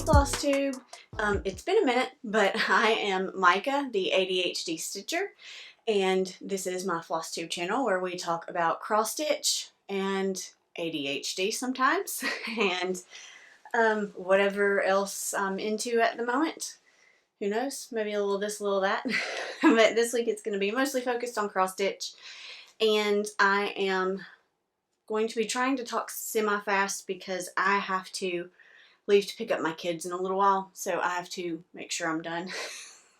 FlossTube. It's been a minute, but I am Micah, the ADHD stitcher, and this is my FlossTube channel where we talk about cross stitch and ADHD sometimes, and whatever else I'm into at the moment. Who knows? Maybe a little this, a little that. But this week it's going to be mostly focused on cross stitch, and I am going to be trying to talk semi-fast because I have to leave to pick up my kids in a little while, so I have to make sure I'm done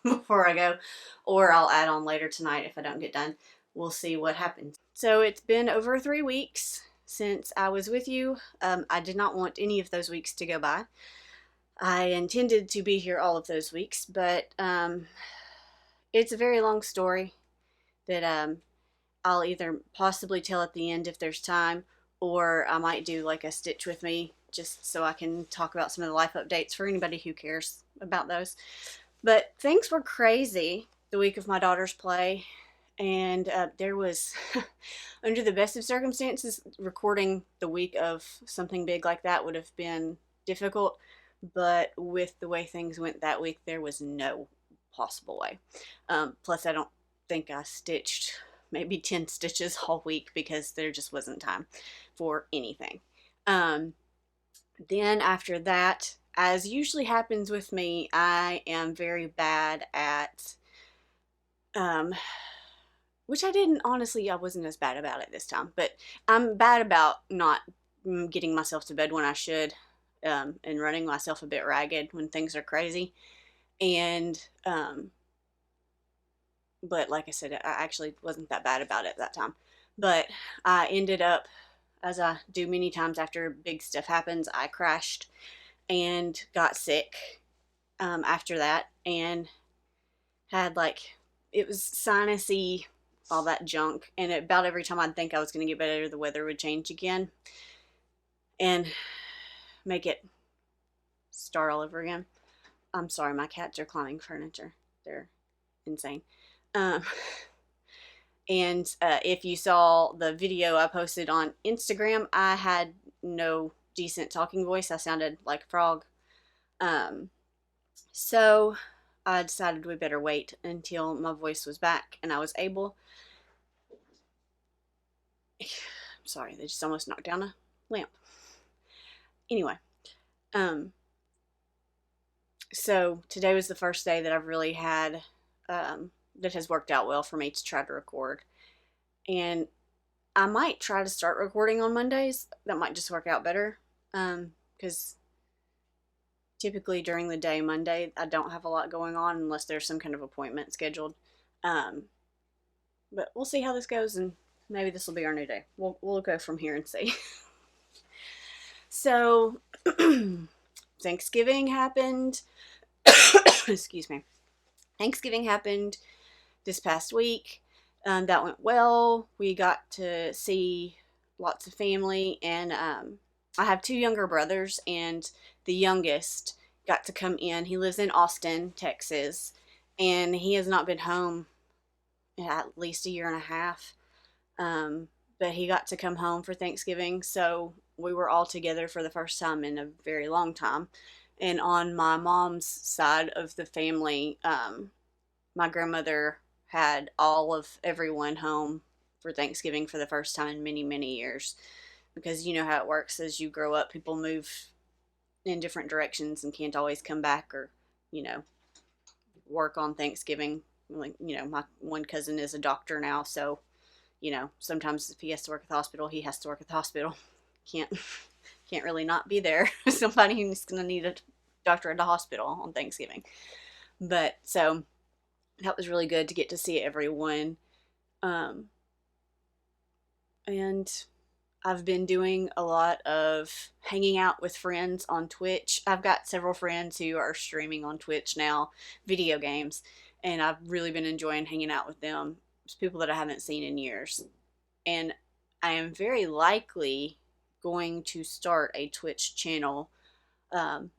before I go, or I'll add on later tonight if I don't get done. We'll see what happens. So it's been over 3 weeks since I was with you. I did not want any of those weeks to go by. I intended to be here all of those weeks, but it's a very long story that I'll either possibly tell at the end if there's time, or I might do like a stitch with me just so I can talk about some of the life updates for anybody who cares about those. But things were crazy the week of my daughter's play, and there was, under the best of circumstances, recording the week of something big like that would have been difficult, but with the way things went that week, there was no possible way. Plus, I don't think I stitched maybe 10 stitches all week because there just wasn't time for anything. Then after that, as usually happens with me, I am very bad at, which I wasn't as bad about it this time, but I'm bad about not getting myself to bed when I should, and running myself a bit ragged when things are crazy. And, but like I said, I actually wasn't that bad about it that time. But I ended up, as I do many times after big stuff happens, I crashed and got sick after that, and had it was sinusy, all that junk, and about every time I'd think I was going to get better, the weather would change again and make it start all over again. I'm sorry, my cats are climbing furniture. They're insane. And if you saw the video I posted on Instagram, I had no decent talking voice. I sounded like a frog. So I decided we better wait until my voice was back and I was able. Sorry, they just almost knocked down a lamp. Anyway, so today was the first day that I've really had, that has worked out well for me to try to record. And I might try to start recording on Mondays. That might just work out better, because typically during the day Monday I don't have a lot going on unless there's some kind of appointment scheduled. But we'll see how this goes, and maybe this will be our new day. We'll go from here and see. So Thanksgiving happened. Excuse me. Thanksgiving happened this past week. That went well. We got to see lots of family, and I have 2 younger brothers, and the youngest got to come in. He lives in Austin, Texas, and he has not been home in at least a year and a half. But he got to come home for Thanksgiving, so we were all together for the first time in a very long time. And on my mom's side of the family, my grandmother had all of everyone home for Thanksgiving for the first time in many, many years. Because you know how it works. As you grow up, people move in different directions and can't always come back or, work on Thanksgiving. My one cousin is a doctor now, so, sometimes if he has to work at the hospital, he has to work at the hospital. Can't really not be there. Somebody who's going to need a doctor at the hospital on Thanksgiving. But, so that was really good to get to see everyone. And I've been doing a lot of hanging out with friends on Twitch. I've got several friends who are streaming on Twitch now, video games, and I've really been enjoying hanging out with them. It's people that I haven't seen in years. And I am very likely going to start a Twitch channel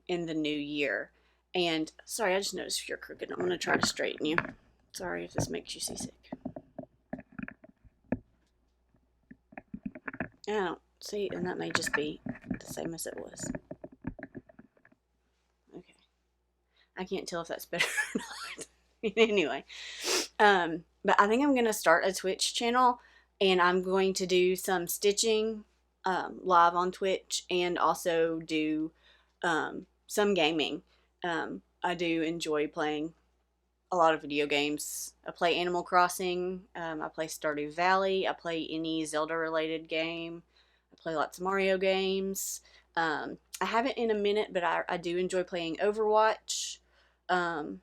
in the new year. And sorry, I just noticed you're crooked. I'm going to try to straighten you. Sorry if this makes you seasick. I don't see, and that may just be the same as it was. I can't tell if that's better or not. Anyway, but I think I'm going to start a Twitch channel, and I'm going to do some stitching live on Twitch, and also do some gaming. I do enjoy playing a lot of video games. I play Animal Crossing, I play Stardew Valley, I play any Zelda related game, I play lots of Mario games. I haven't in a minute, but I do enjoy playing Overwatch. And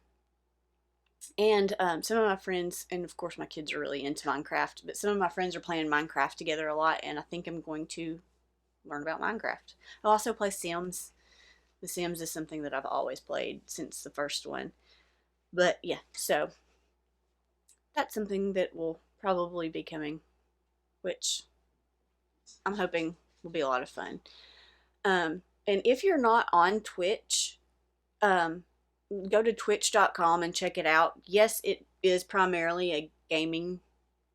some of my friends, and of course my kids are really into Minecraft, but some of my friends are playing Minecraft together a lot, and I think I'm going to learn about Minecraft. I'll also play Sims. The Sims is something that I've always played since the first one. But yeah, so that's something that will probably be coming, which I'm hoping will be a lot of fun. And if you're not on Twitch, go to twitch.com and check it out. Yes, it is primarily a gaming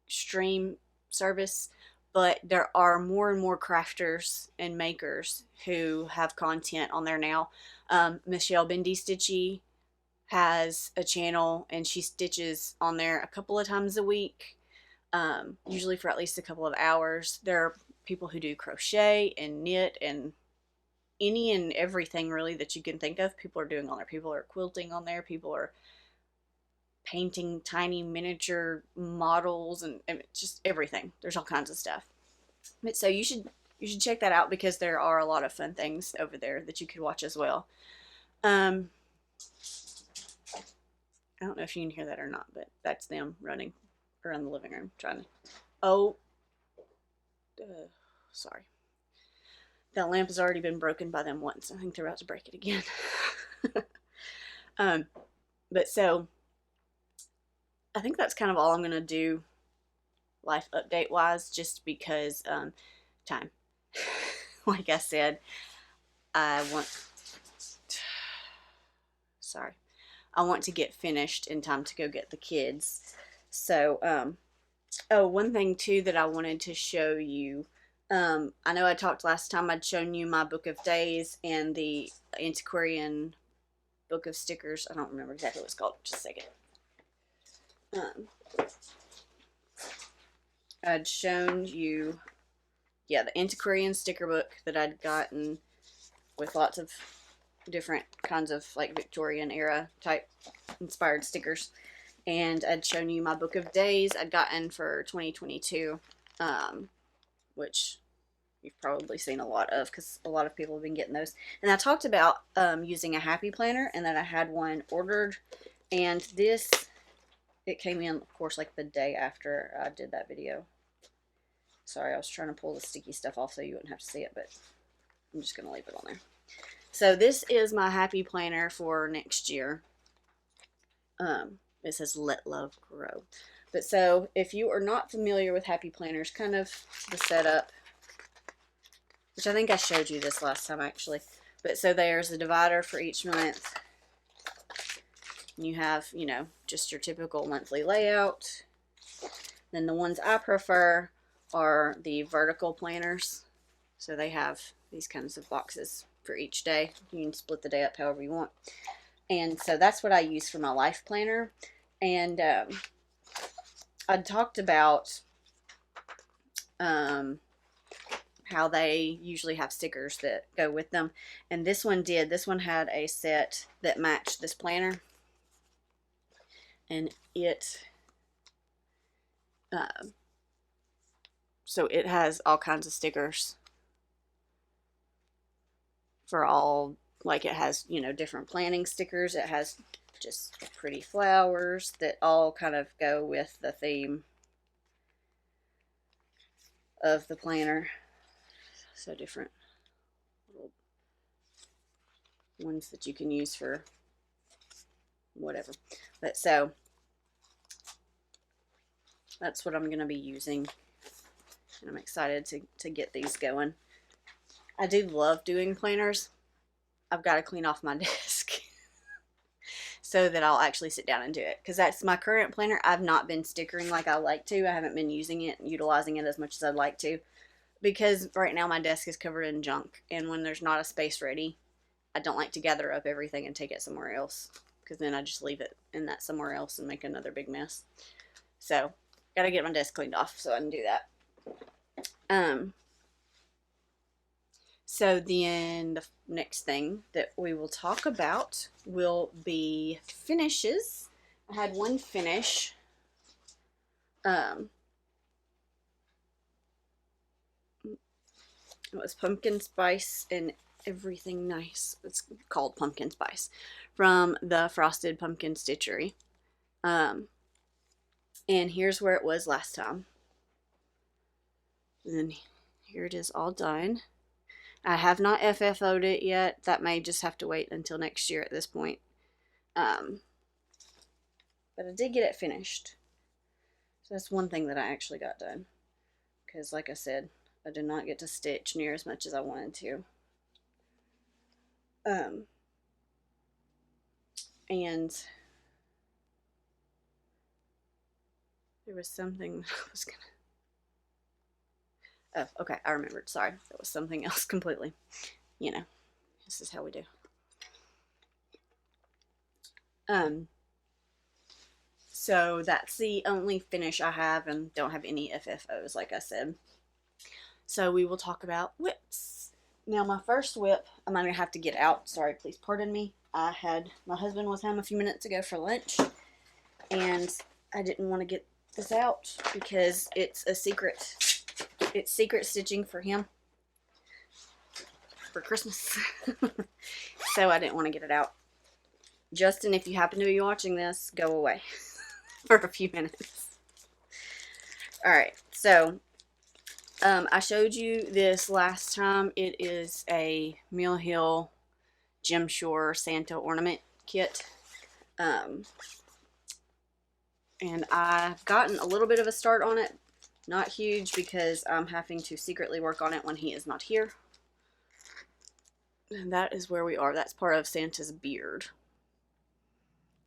stream service, but there are more and more crafters and makers who have content on there now. Michelle Bendy Stitchy has a channel, and she stitches on there a couple of times a week, usually for at least a couple of hours. There are people who do crochet and knit and any and everything really that you can think of. People are doing on there. People are quilting on there. People are painting tiny miniature models, and just everything. There's all kinds of stuff. But so you should check that out, because there are a lot of fun things over there that you could watch as well. I don't know if you can hear that or not, but that's them running around the living room trying to... sorry. That lamp has already been broken by them once. I think they're about to break it again. But so, I think that's kind of all I'm going to do life update wise, just because time. Like I said, I want to get finished in time to go get the kids. So, oh, one thing too that I wanted to show you. I know I talked last time, I'd shown you my book of days and the antiquarian book of stickers. I don't remember exactly what it's called. Just a second. I'd shown you, yeah, the antiquarian sticker book that I'd gotten with lots of different kinds of like Victorian era type inspired stickers. And I'd shown you my book of days I'd gotten for 2022, which you've probably seen a lot of, because a lot of people have been getting those. And I talked about using a happy planner, and then I had one ordered, and this, it came in, of course, like the day after I did that video. Sorry, I was trying to pull the sticky stuff off so you wouldn't have to see it, but I'm just going to leave it on there. So this is my happy planner for next year. It says Let Love Grow. But so if you are not familiar with happy planners, kind of the setup, which I think I showed you this last time actually. But so there's a divider for each month. You have, you know, just your typical monthly layout. Then the ones I prefer are the vertical planners. So they have these kinds of boxes for each day. You can split the day up however you want. And so that's what I use for my life planner. And I talked about how they usually have stickers that go with them. And this one did. This one had a set that matched this planner. And it, so it has all kinds of stickers for all, like it has, you know, different planning stickers. It has just pretty flowers that all kind of go with the theme of the planner. So different little ones that you can use for whatever. But so that's what I'm going to be using. And I'm excited to get these going. I do love doing planners. I've got to clean off my desk so that I'll actually sit down and do it. Because that's my current planner. I've not been stickering like I like to. I haven't been using it and utilizing it as much as I'd like to. Because right now my desk is covered in junk. And when there's not a space ready, I don't like to gather up everything and take it somewhere else. because then I just leave it in that somewhere else and make another big mess. So, gotta get my desk cleaned off so I can do that. So then the next thing that we will talk about will be finishes. I had one finish. It was pumpkin spice and everything nice. It's called pumpkin spice from the Frosted Pumpkin Stitchery. And here's where it was last time. And then here it is all done. I have not FFO'd it yet. That may just have to wait until next year at this point. But I did get it finished. So that's one thing that I actually got done. Because like I said, I did not get to stitch near as much as I wanted to. And there was something that I was gonna... Oh, okay, I remembered. Sorry, that was something else completely. You know, this is how we do. So that's the only finish I have, and don't have any FFOs, like I said. So we will talk about whips. Now my first whip, I'm gonna have to get out. Sorry, please pardon me. My husband was home a few minutes ago for lunch, and I didn't want to get this out because it's a secret. It's secret stitching for him for Christmas. So I didn't want to get it out. Justin, if you happen to be watching this, go away for a few minutes. Alright, so I showed you this last time. It is a Mill Hill Jim Shore Santa ornament kit. And I've gotten a little bit of a start on it. Not huge because I'm having to secretly work on it when he is not here. And that is where we are. That's part of Santa's beard.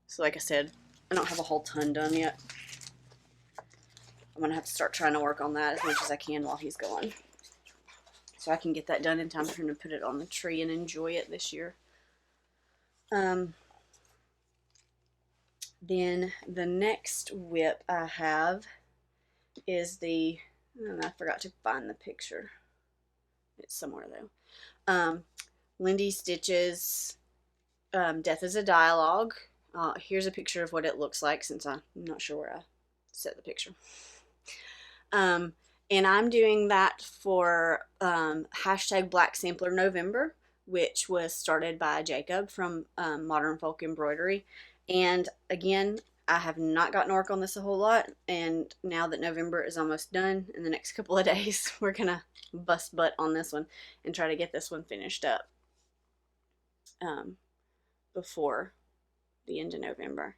So like I said, I don't have a whole ton done yet. I'm going to have to start trying to work on that as much as I can while he's gone. So I can get that done in time for him to put it on the tree and enjoy it this year. Then the next whip I have is the, I forgot to find the picture. It's somewhere though. Lindy Stitches Death is a Dialogue. Here's a picture of what it looks like since I'm not sure where I set the picture. And I'm doing that for hashtag Black Sampler November, which was started by Jacob from Modern Folk Embroidery. And again, I have not gotten to work on this a whole lot, and now that November is almost done, in the next couple of days, we're gonna bust butt on this one and try to get this one finished up before the end of November.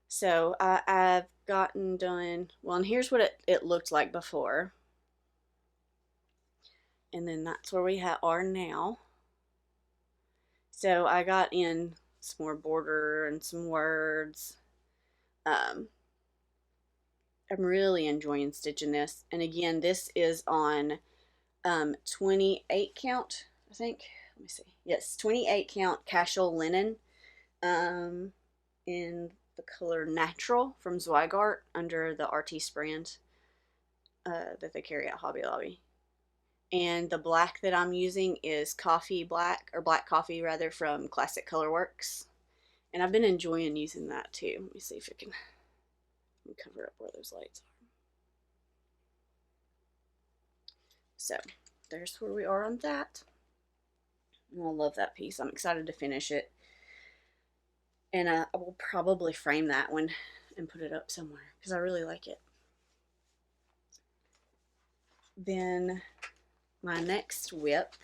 So I've gotten done, well, and here's what it looked like before, and then that's where we are now. So I got in some more border and some words. I'm really enjoying stitching this, and again, this is on 28 count, I think. Let me see. Yes, 28 count casual linen in the color Natural from Zweigart under the Artiste brand that they carry at Hobby Lobby. And the black that I'm using is coffee black, or black coffee rather, from Classic Colorworks. And I've been enjoying using that too. Let me see if I can cover up where those lights are. So, there's where we are on that. And I love that piece. I'm excited to finish it. And I will probably frame that one and put it up somewhere because I really like it. Then my next whip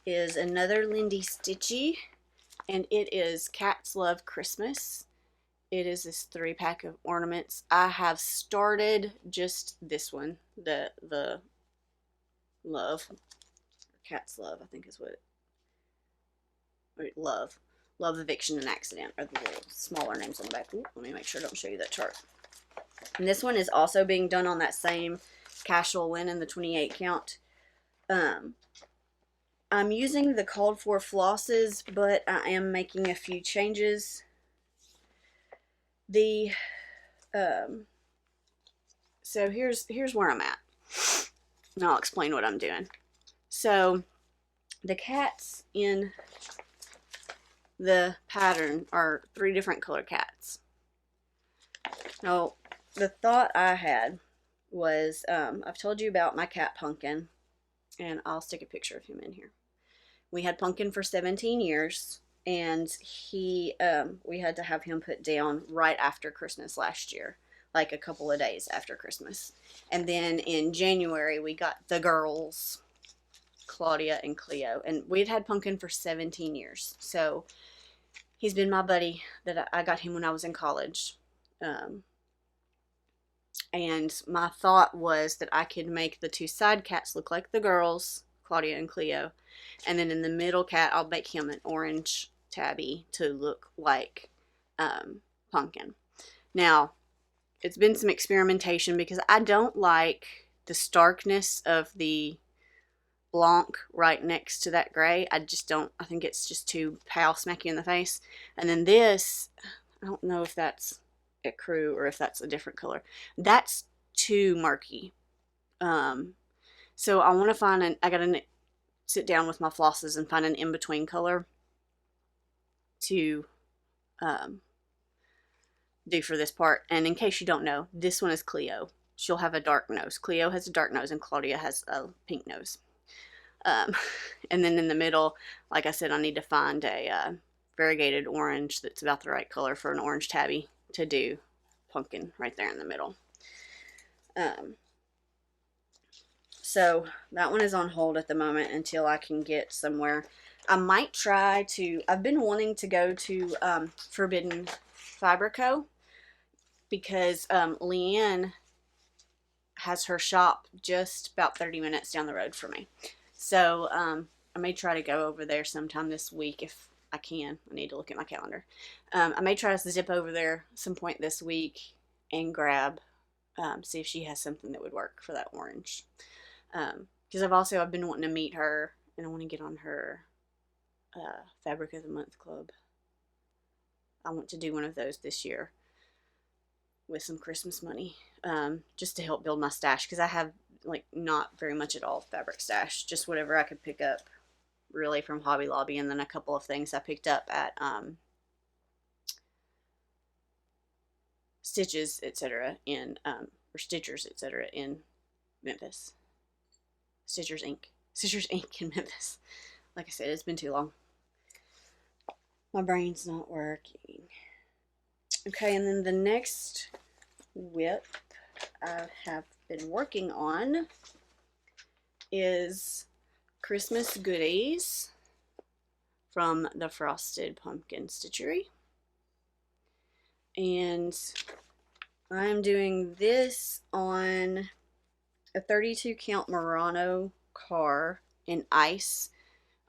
is another Lindy Stitchy, and it is Cats Love Christmas. It is this 3-pack of ornaments. I have started just this one, the Love, Cats Love, I think is what Love Eviction and Accident are the little smaller names on the back. Ooh, let me make sure I don't show you that chart. And this one is also being done on that same casual linen, the 28 count. I'm using the called for flosses, but I am making a few changes. So here's where I'm at. And I'll explain what I'm doing. So the cats in the pattern are 3 different color cats. Now, the thought I had was, I've told you about my cat Pumpkin, and I'll stick a picture of him in here. We had Pumpkin for 17 years, and we had to have him put down right after Christmas last year, like a couple of days after Christmas. And then in January, we got the girls, Claudia and Cleo, and we'd had Pumpkin for 17 years. So he's been my buddy. That I got him when I was in college. And my thought was that I could make the 2 side cats look like the girls, Claudia and Cleo, and then in the middle cat, I'll make him an orange tabby to look like Pumpkin. Now, it's been some experimentation because I don't like the starkness of the blanc right next to that gray. I just don't. I think it's just too pale, smacky in the face. And then this, I don't know if that's ecru or if that's a different color. That's too murky. So I want to find I gotta sit down with my flosses and find an in-between color to do for this part. And in case you don't know, this one is Cleo. She'll have a dark nose. Cleo has a dark nose and Claudia has a pink nose. And then in the middle, like I said, I need to find a variegated orange that's about the right color for an orange tabby to do Pumpkin right there in the middle. So that one is on hold at the moment until I can get somewhere. I might try to, I've been wanting to go to Forbidden Fiber Co. because Leanne has her shop just about 30 minutes down the road from me. So I may try to go over there sometime this week if I can. I need to look at my calendar. I may try to zip over there some point this week and grab, see if she has something that would work for that orange. Because I've been wanting to meet her, and I want to get on her Fabric of the Month club. I want to do one of those this year with some Christmas money, just to help build my stash, because I have like not very much at all fabric stash, just whatever I could pick up really from Hobby Lobby, and then a couple of things I picked up at Stitches, etc. in or Stitchers, etc. in Memphis. Stitchers Inc. in Memphis. Like I said, it's been too long. My brain's not working. Okay, and then the next whip I have been working on is Christmas Goodies from the Frosted Pumpkin Stitchery. And I'm doing this on a 32 count Murano car in ice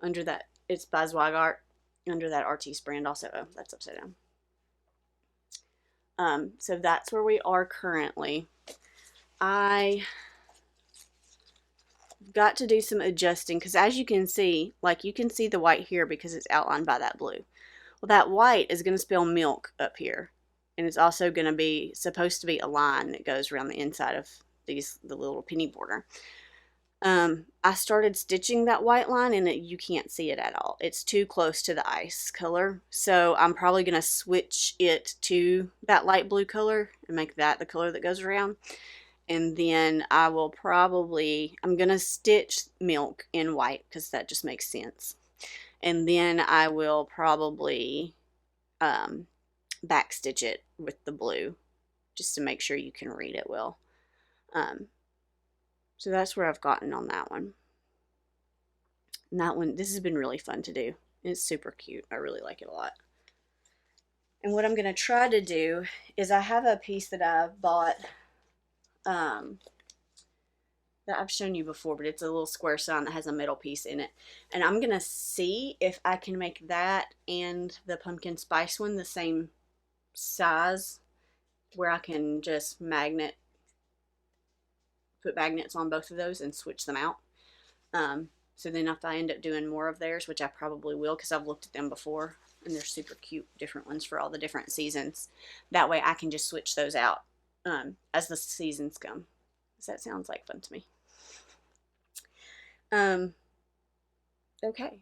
under that, it's by Zweigart, under that Artiste brand also. Oh, that's upside down. So that's where we are currently. I got to do some adjusting because, as you can see, like you can see the white here because it's outlined by that blue. Well, that white is going to spell milk up here, and it's also going to be supposed to be a line that goes around the inside of the little penny border. I started stitching that white line and you can't see it at all. It's too close to the ice color. So I'm probably going to switch it to that light blue color and make that the color that goes around. And then I will probably, I'm going to stitch milk in white because that just makes sense. And then I will probably back stitch it with the blue just to make sure you can read it well. So that's where I've gotten on that one. And that one, this has been really fun to do. It's super cute. I really like it a lot. And what I'm going to try to do is I have a piece that I've bought that I've shown you before, but it's a little square sign that has a metal piece in it. And I'm going to see if I can make that and the pumpkin spice one the same size, where I can just put magnets on both of those and switch them out. So then if I end up doing more of theirs, which I probably will because I've looked at them before, and they're super cute, different ones for all the different seasons. That way I can just switch those out as the seasons come. So that sounds like fun to me. Okay,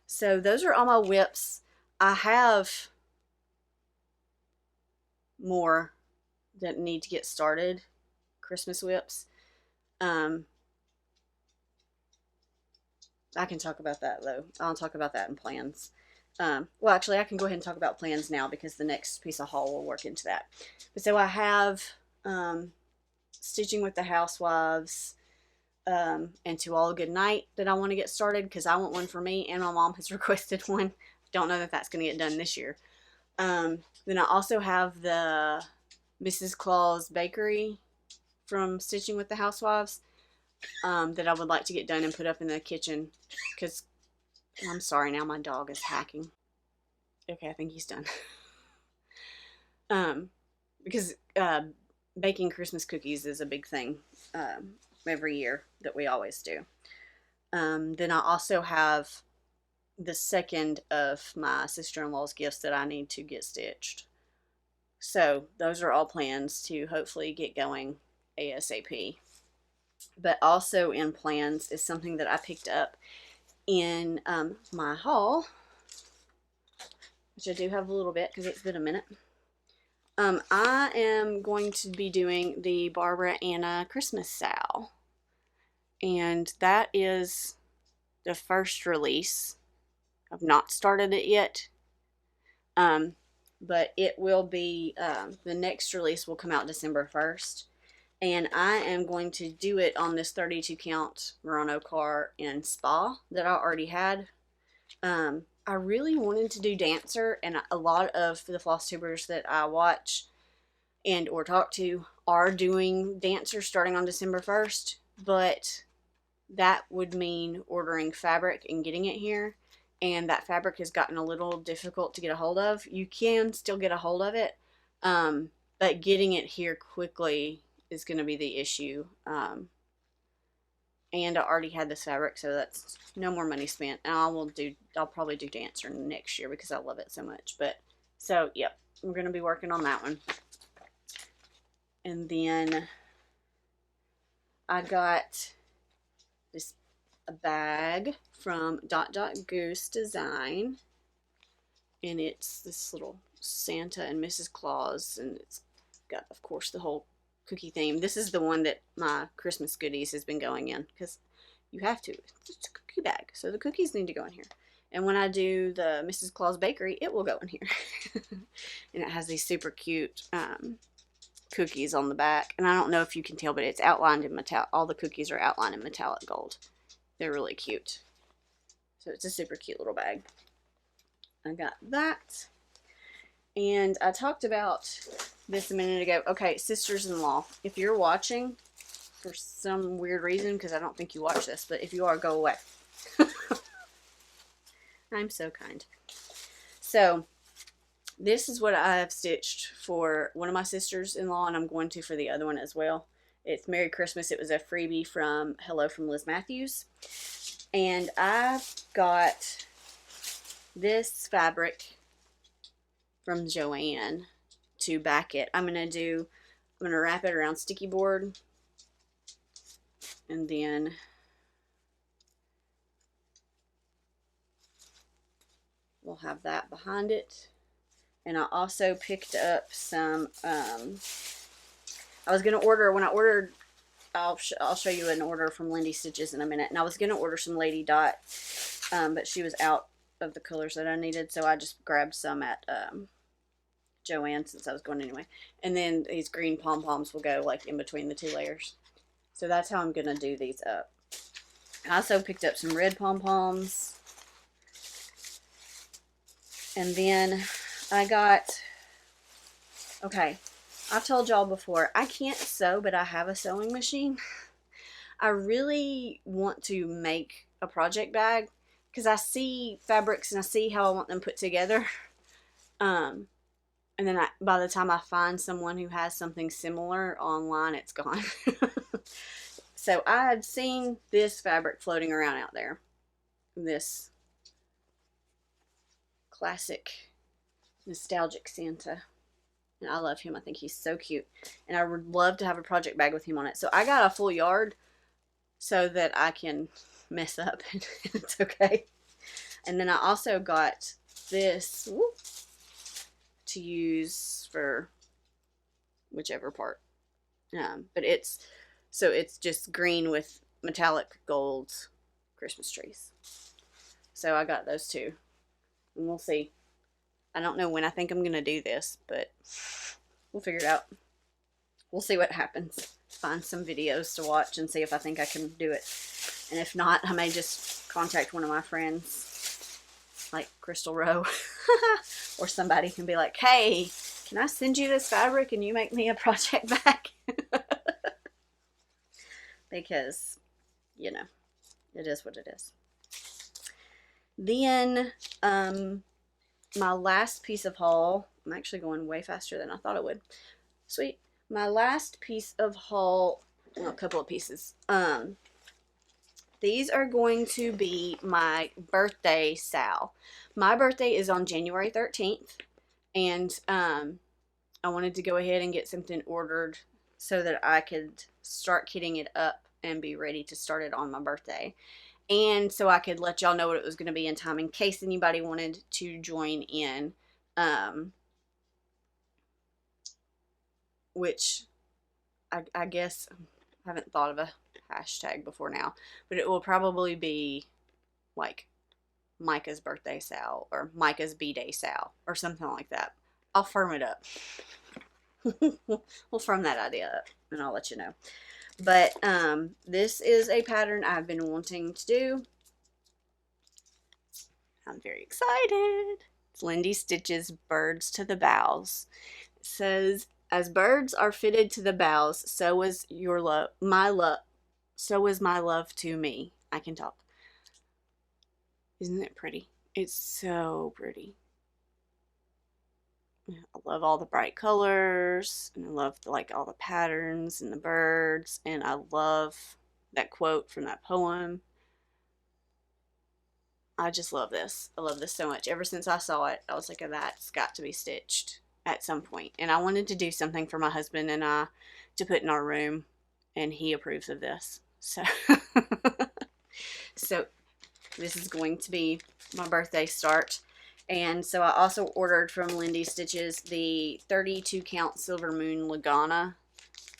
so those are all my whips. I have more that need to get started, Christmas whips. I can talk about that though. I'll talk about that in plans. Well, actually, I can go ahead and talk about plans now because the next piece of haul will work into that. But so I have Stitching with the Housewives and To All a Good Night that I want to get started because I want one for me and my mom has requested one. Don't know that that's going to get done this year. Then I also have the Mrs. Claus Bakery from Stitching with the Housewives that I would like to get done and put up in the kitchen because I'm sorry, now my dog is hacking. Okay, I think he's done. Because baking Christmas cookies is a big thing every year that we always do. Then I also have the second of my sister-in-law's gifts that I need to get stitched. So those are all plans to hopefully get going ASAP. But also in plans is something that I picked up in my haul, which I do have a little bit because it's been a minute. I am going to be doing the Barbara Ann Christmas Sal, and that is the first release. I've not started it yet, but it will be, the next release will come out December 1st. And I am going to do it on this 32 count Murano car in Spa that I already had. I really wanted to do Dancer, and a lot of the FlossTubers that I watch and or talk to are doing Dancer starting on December 1st. But that would mean ordering fabric and getting it here. And that fabric has gotten a little difficult to get a hold of. You can still get a hold of it, but getting it here quickly is going to be the issue. And I already had this fabric, so that's no more money spent. And I'll probably do Dancer next year because I love it so much. But so yep, we're going to be working on that one. And then I got this a bag from Goose Design, and it's this little Santa and Mrs. Claus, and it's got, of course, the whole cookie theme. This is the one that my Christmas goodies has been going in because you have to. It's a cookie bag, so the cookies need to go in here. And when I do the Mrs. Claus Bakery, it will go in here. And it has these super cute cookies on the back. And I don't know if you can tell, but it's outlined in metallic. All the cookies are outlined in metallic gold. They're really cute. So it's a super cute little bag. I got that. And I talked about this a minute ago. Okay, sisters-in-law, if you're watching for some weird reason, because I don't think you watch this, but if you are, go away. I'm so kind. So this is what I have stitched for one of my sisters-in-law, and I'm going to for the other one as well. It's Merry Christmas. It was a freebie from Hello from Liz Matthews. And I've got this fabric from Joann to back it. I'm going to wrap it around sticky board, and then we'll have that behind it. And I also picked up some, I was going to order, when I ordered, I'll show you an order from Lindy Stitches in a minute. And I was going to order some Lady Dot, but she was out of the colors that I needed. So I just grabbed some at Joann since I was going anyway. And then these green pom-poms will go like in between the two layers. So that's how I'm going to do these up. I also picked up some red pom-poms. And then I got, okay, I've told y'all before, I can't sew, but I have a sewing machine. I really want to make a project bag because I see fabrics and I see how I want them put together. And then by the time I find someone who has something similar online, it's gone. So I had seen this fabric floating around out there. this classic nostalgic Santa. And I love him. I think he's so cute. And I would love to have a project bag with him on it. So I got a full yard so that I can mess up. It's okay. And then I also got this to use for whichever part. But it's just green with metallic gold Christmas trees. So I got those two. And we'll see. I don't know when I think I'm going to do this, but we'll figure it out. We'll see what happens. Find some videos to watch and see if I think I can do it. And if not, I may just contact one of my friends, like Crystal Rowe, or somebody can be like, hey, can I send you this fabric and you make me a project bag? Because, you know, it is what it is. Then, my last piece of haul, I'm actually going way faster than I thought it would. Sweet. My last piece of haul, well, a couple of pieces. These are going to be my Birthday Sal. My birthday is on January 13th, and I wanted to go ahead and get something ordered so that I could start kitting it up and be ready to start it on my birthday. And so I could let y'all know what it was going to be in time in case anybody wanted to join in. Which I guess I haven't thought of a hashtag before now. But it will probably be like Micah's Birthday Sal or Micah's B-Day Sal or something like that. I'll firm it up. We'll firm that idea up and I'll let you know. But this is a pattern I've been wanting to do. I'm very excited. It's Lindy Stitches Birds to the Boughs. It says, as birds are fitted to the boughs, so is your love, so is my love to me. I can talk. Isn't it pretty? It's so pretty. I love all the bright colors, and I love like all the patterns and the birds, and I love that quote from that poem. I just love this. I love this so much. Ever since I saw it, I was like, that's got to be stitched at some point. And I wanted to do something for my husband and I to put in our room, and he approves of this. So, so this is going to be my birthday start. And so I also ordered from Lindy Stitches the 32 count Silver Moon Lagana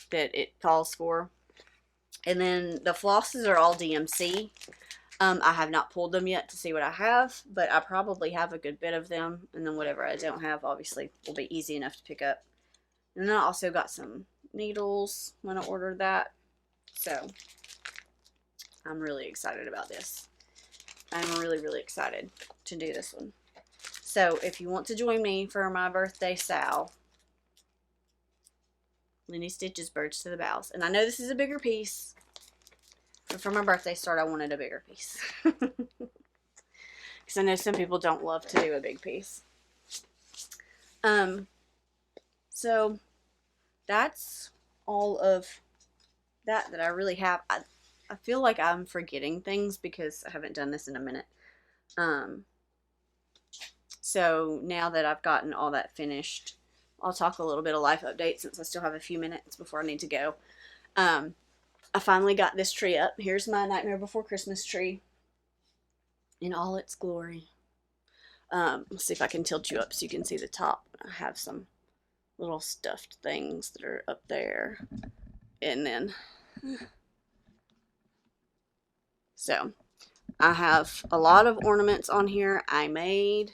that it calls for. And then the flosses are all DMC. I have not pulled them yet to see what I have, but I probably have a good bit of them. And then whatever I don't have, obviously, will be easy enough to pick up. And then I also got some needles when I ordered that. So I'm really excited about this. I'm really, really excited to do this one. So if you want to join me for my Birthday Sal, Lindy Stitches Birds to the Boughs. And I know this is a bigger piece, but for my birthday start, I wanted a bigger piece. Because I know some people don't love to do a big piece. So that's all of that I really have. I feel like I'm forgetting things because I haven't done this in a minute. So now that I've gotten all that finished, I'll talk a little bit of life update since I still have a few minutes before I need to go. I finally got this tree up. Here's my Nightmare Before Christmas tree in all its glory. Let's see if I can tilt you up so you can see the top. I have some little stuffed things that are up there. And then, so I have a lot of ornaments on here. I made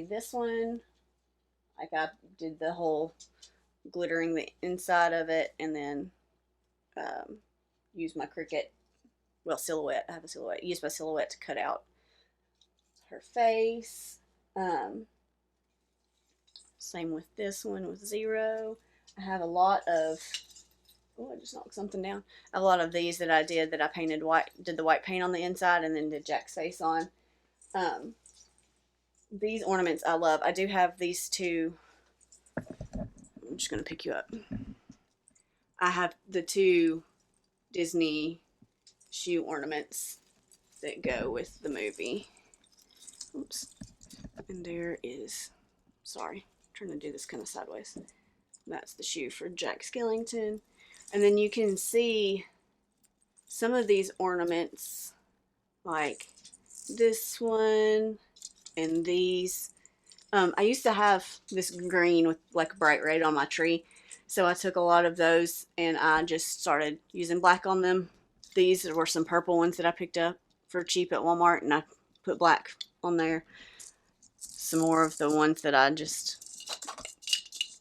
this one. Like I did the whole glittering the inside of it, and then used my Cricut, well, silhouette. I have a silhouette. Used my silhouette to cut out her face. Same with this one with Zero. I have a lot of, oh, I just knocked something down. A lot of these that I did that I painted white, did the white paint on the inside and then did Jack's face on. These ornaments I love. I do have these two. I'm just going to pick you up. I have the two Disney shoe ornaments that go with the movie. Oops. And there is, sorry, I'm trying to do this kind of sideways. That's the shoe for Jack Skellington. And then you can see some of these ornaments, like this one and these. I used to have this green with like bright red on my tree, so I took a lot of those and I just started using black on them. These were some purple ones that I picked up for cheap at Walmart, and I put black on there. Some more of the ones that I just,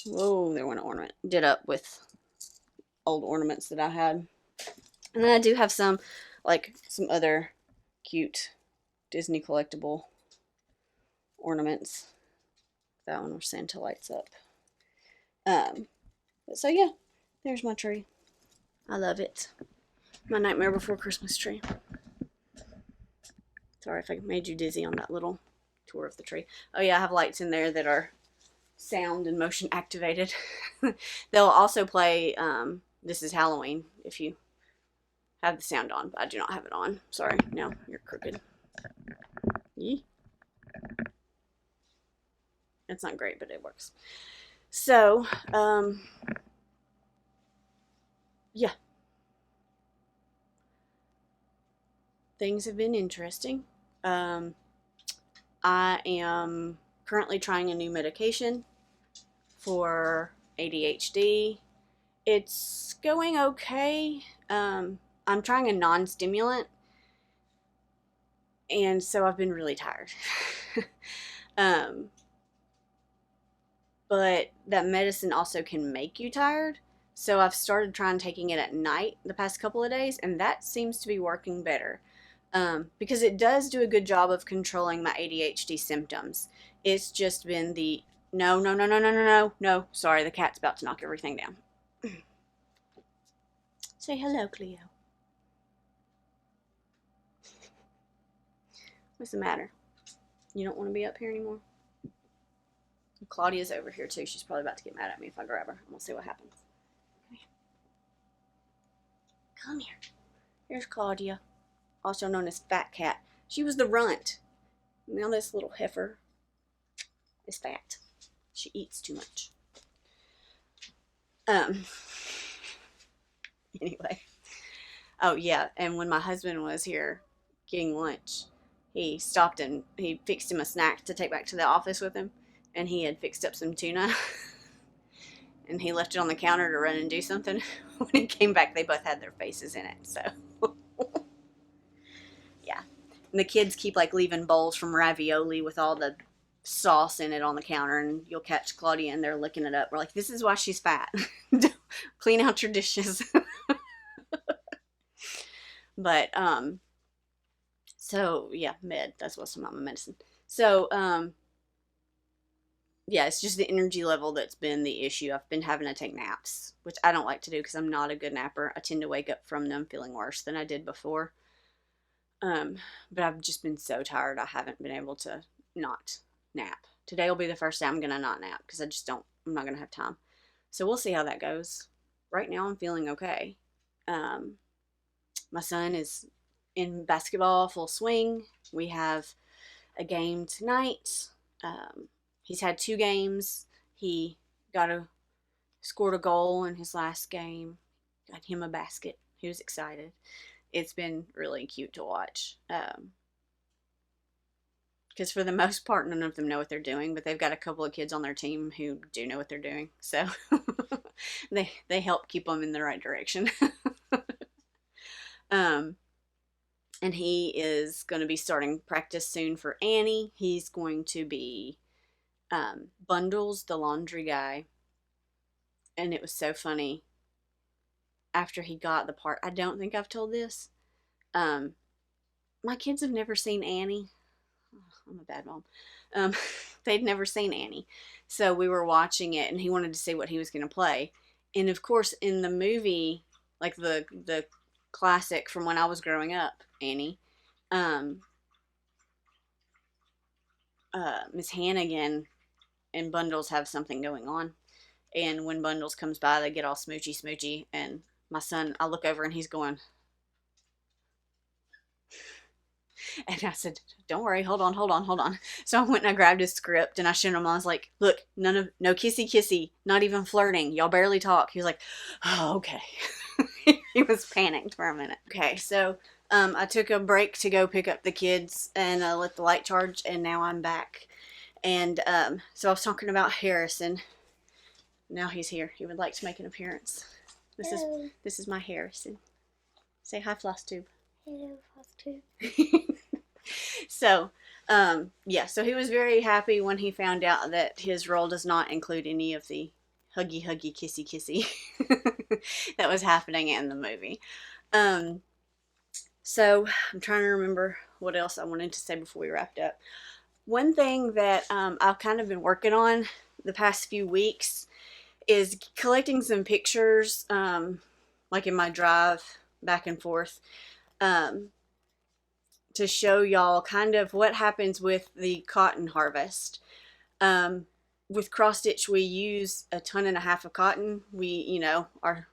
whoa, there went an ornament, did up with old ornaments that I had. And then I do have some, like some other cute Disney collectible ornaments. That one where Santa lights up. But so yeah, there's my tree. I love it. My Nightmare Before Christmas tree. Sorry if I made you dizzy on that little tour of the tree. Oh yeah, I have lights in there that are sound and motion activated. They'll also play This Is Halloween if you have the sound on, but I do not have it on. Sorry, no, you're crooked. Yee. It's not great, but it works. So, yeah. Things have been interesting. I am currently trying a new medication for ADHD. It's going okay. I'm trying a non-stimulant, and so I've been really tired. But that medicine also can make you tired. So I've started trying taking it at night the past couple of days, and that seems to be working better. Because it does do a good job of controlling my ADHD symptoms. It's just been the, no, sorry, the cat's about to knock everything down. Say hello, Cleo. What's the matter? You don't want to be up here anymore? Claudia's over here too. She's probably about to get mad at me if I grab her. I'm going to see what happens. Come here. Here's Claudia, also known as Fat Cat. She was the runt. Now this little heifer is fat. She eats too much. Anyway. Oh yeah, and when my husband was here getting lunch, he stopped and he fixed him a snack to take back to the office with him. And he had fixed up some tuna. And he left it on the counter to run and do something. When he came back, they both had their faces in it. So, yeah. And the kids keep like leaving bowls from ravioli with all the sauce in it on the counter. And you'll catch Claudia and they're licking it up. We're like, this is why she's fat. Clean out your dishes. But, so, yeah, that's what's about my medicine. So, yeah, it's just the energy level that's been the issue. I've been having to take naps, which I don't like to do because I'm not a good napper. I tend to wake up from them feeling worse than I did before. But I've just been so tired I haven't been able to not nap. Today will be the first day I'm going to not nap because I'm not going to have time. So we'll see how that goes. Right now I'm feeling okay. My son is in basketball full swing. We have a game tonight. He's had 2 games. He scored a goal in his last game. Got him a basket. He was excited. It's been really cute to watch. Because for the most part, none of them know what they're doing, but they've got a couple of kids on their team who do know what they're doing. So they help keep them in the right direction. And he is going to be starting practice soon for Annie. He's going to be Bundles, the laundry guy. And it was so funny. After he got the part, I don't think I've told this. My kids have never seen Annie. Oh, I'm a bad mom. They'd never seen Annie. So we were watching it and he wanted to see what he was going to play. And of course, in the movie, like the classic from when I was growing up, Annie, Miss Hannigan and Bundles have something going on. And when Bundles comes by, they get all smoochy. And my son, I look over and he's going, And I said, don't worry, hold on, hold on, hold on. So I went and I grabbed his script and I showed him. I was like, look, no kissy kissy, not even flirting. Y'all barely talk. He was like, oh, okay. He was panicked for a minute. Okay, so I took a break to go pick up the kids and let the light charge, and now I'm back. And so I was talking about Harrison. Now he's here. He would like to make an appearance. This is my Harrison. Say hi, FlossTube. Hello, FlossTube. So, yeah, so he was very happy when he found out that his role does not include any of the huggy, huggy, kissy, kissy that was happening in the movie. So, I'm trying to remember what else I wanted to say before we wrapped up. One thing that I've kind of been working on the past few weeks is collecting some pictures, like in my drive back and forth, to show y'all kind of what happens with the cotton harvest. With cross stitch, we use 1.5 tons of cotton. Our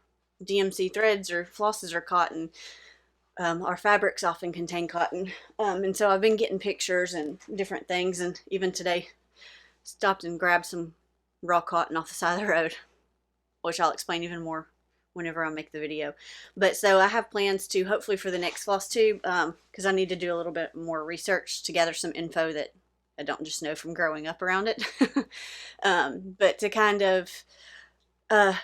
DMC threads or flosses are cotton. Our fabrics often contain cotton. And so I've been getting pictures and different things, and even today stopped and grabbed some raw cotton off the side of the road, which I'll explain even more whenever I make the video. But so I have plans to, hopefully for the next FlossTube, because I need to do a little bit more research to gather some info that I don't just know from growing up around it. But to kind of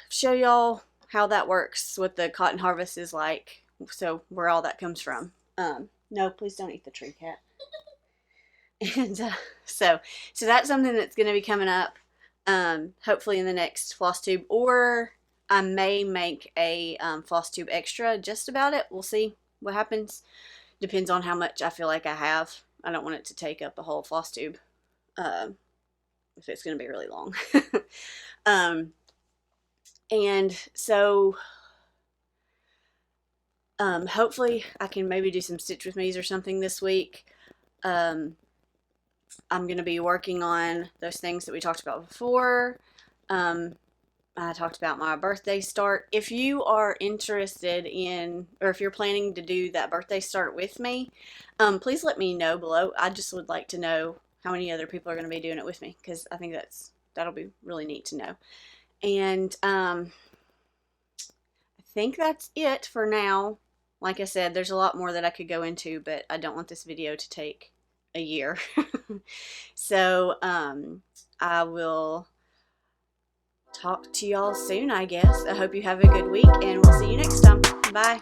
show y'all how that works, what the cotton harvest is like, so where all that comes from. No, please don't eat the tree, cat. And so that's something that's going to be coming up, hopefully in the next FlossTube, or I may make a FlossTube extra just about it. We'll see what happens. Depends on how much I feel like I have. I don't want it to take up a whole FlossTube if it's going to be really long. And so hopefully I can maybe do some Stitch with Me's or something this week. I'm going to be working on those things that we talked about before. I talked about my birthday start. If you are interested in, or if you're planning to do that birthday start with me, please let me know below. I just would like to know how many other people are going to be doing it with me, because I think that'll be really neat to know. And I think that's it for now. Like I said, there's a lot more that I could go into, but I don't want this video to take a year. So I will talk to y'all soon, I guess. I hope you have a good week, and we'll see you next time. Bye.